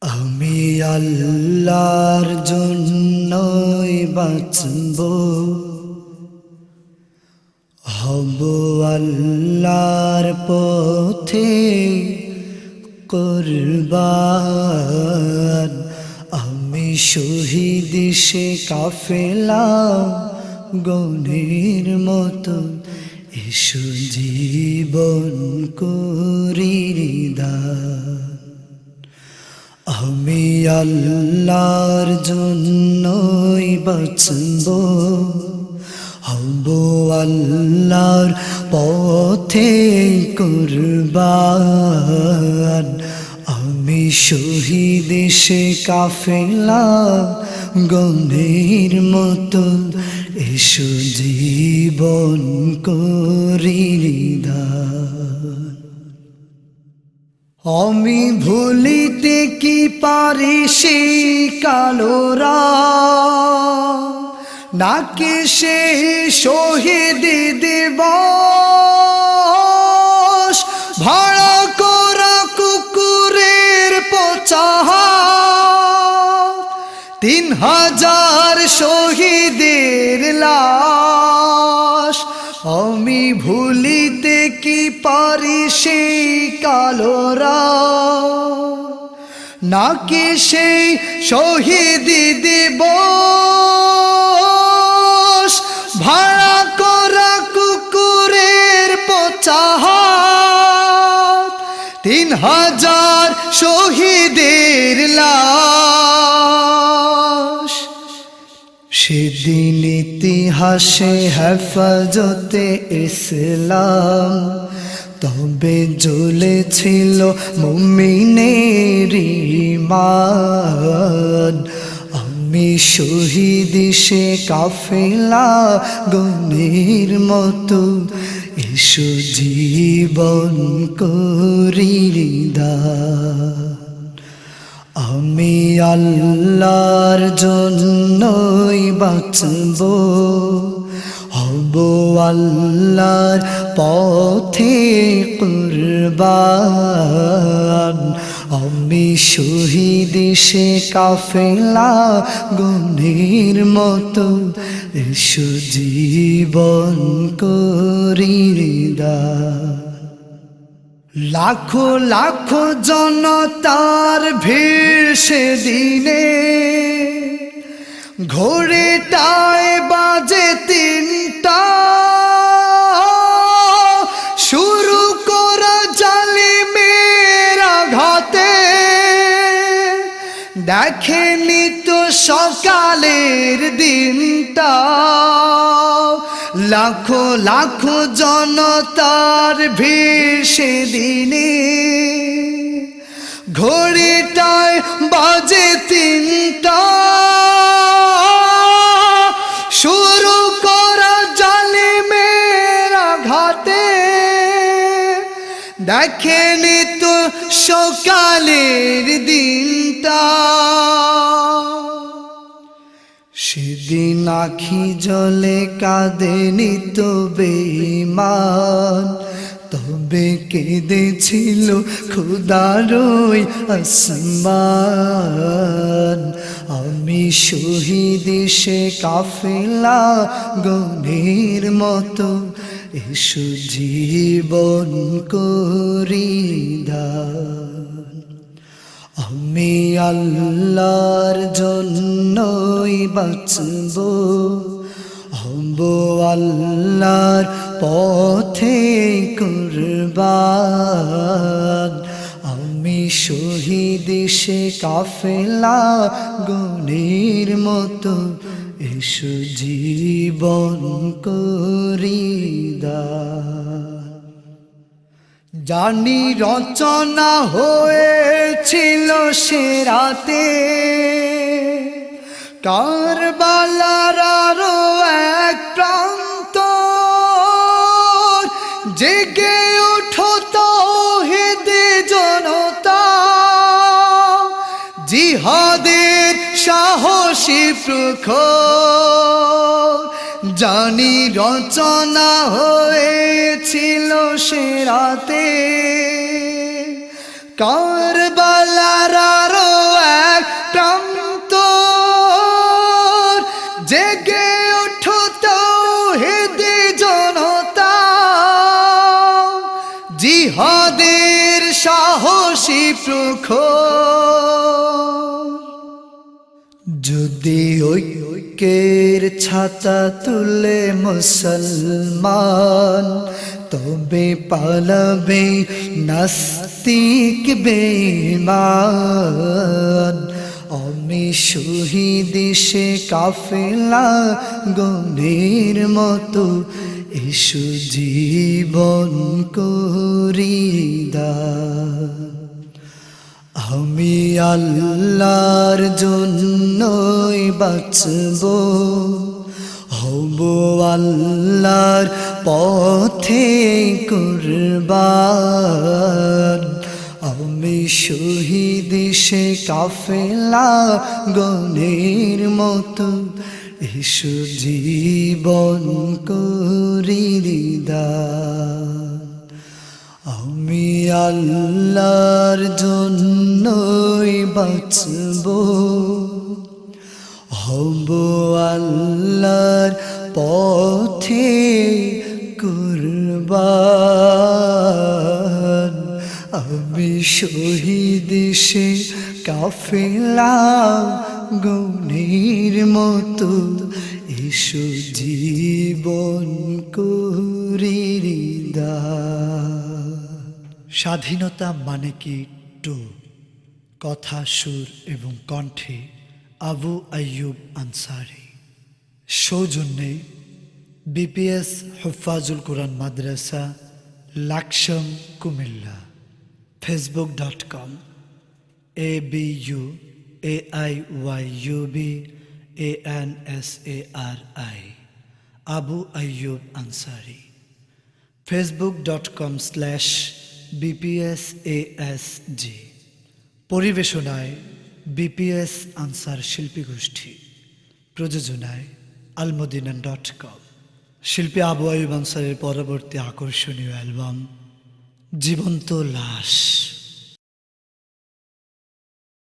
আমি আল্লাহর জন্যই বাঁচব, হব আল্লাহর পথে কুরবান। আমি শহীদ সে কাফেলা গণের মতো, এসো জীবন করি দান। আমি আল্লাহর জন্যই বাঁচব, হব আল্লাহর পথে কুরবান। আমি শহীদ সে কাফেলা গণের মতো, এসো জীবন করি দান। আমি ভুলিতে কি পারি সেই কালো রাত, নাকি সে শহীদ দিবস, ভাড়া করা কুকুরের পচা হাত, 3000 শহীদের লাশ। আমি ভুলিতে কি পারি সেই কালো রাত, নাকি সেই শহীদ দিবস, ভাড়া করা কুকুরের পচা হাত, 3000 শহীদের লাশ। সেদিন ইতিহাসে হেফাজতে ইসলাম তবে জ্বলেছিল মুমিনের ঈমান। আমি শহীদ সে কাফেলা গণের মতো, এসো জীবন করি দান। আমি আল্লাহর জন্যই বাঁচব, হব আল্লাহর পথে কুরবান। আমি শহীদ সে কাফেলা গণের মতো, এসো জীবন করি দান। লাখো লাখো জনতার ভিড় সেদিনে, ঘড়িটায় বাজে 3টা, শুরু করা জালিমের আঘাতে, দেখেনি তো সকালের দিনটা। লাখো লাখো জনতার ভিড় সেদিনে, ঘড়িটায় বাজে 3টা, শুরু করা জালিমের আঘাতে, দেখেনি তো সকালের দিনটা। সেদিন আখি জলে কাঁদেনি তো বেঈমান, তবে কেঁদেছিল খোদারই আসমান। আমি শহীদ সে কাফেলা গণের মতো, এসো জীবন করি দান। আমি আল্লাহর জন্যই বাঁচব, হব আল্লাহর পথে কুরবান। আমি শহীদ সে কাফেলা গণের মতো, এসো জীবন করি দান। জানি রচনা হয়েছিল সে রাতে, কারবালার আরো এক প্রান্ত, জেগে ওঠো তাওহীদে জনতা, জিহাদের সাহসী প্রখর। জানি রচনা হয়েছিল সে রাতে, কারবালার আরো প্রখর। যদি ঐক্যের ছাতা তুলে মুসলমান, তবে পালাবে নাস্তিক বেঈমান। আমি শহীদ সে কাফেলা গণের মতো, এসো জীবন করি দান। আমি আল্লাহর জন্যই বাঁচব, হব আল্লাহর পথে কুরবান। আমি শহীদ সে কাফেলা গণের মতো, এসো জীবন করি দান। আমি আল্লাহর জন্যই বাঁচব, হব আল্লাহর পথে কুরবান। আমি শহীদ সে কাফেলা গণের মতো, এসো জীবন করি দান। স্বাধীনতা মানে কি টু, কথা, সুর এবং কণ্ঠে আবু আইয়ুব আনসারী। সৌজন্যে BPS Hufazul Quran Madrasa, Laksam, Comilla. facebook.com ABUAIYUBANSARI Abu Aiyub Ansari. facebook.com/BPSASG। পরিবেশনায় বিপিএস আনসার শিল্পী গোষ্ঠী। প্রযোজনায় almodinan.com। শিল্পী আবু আইয়ুব আনসারীর পরবর্তী আকর্ষণীয় অ্যালবাম জীবন্ত লাশ।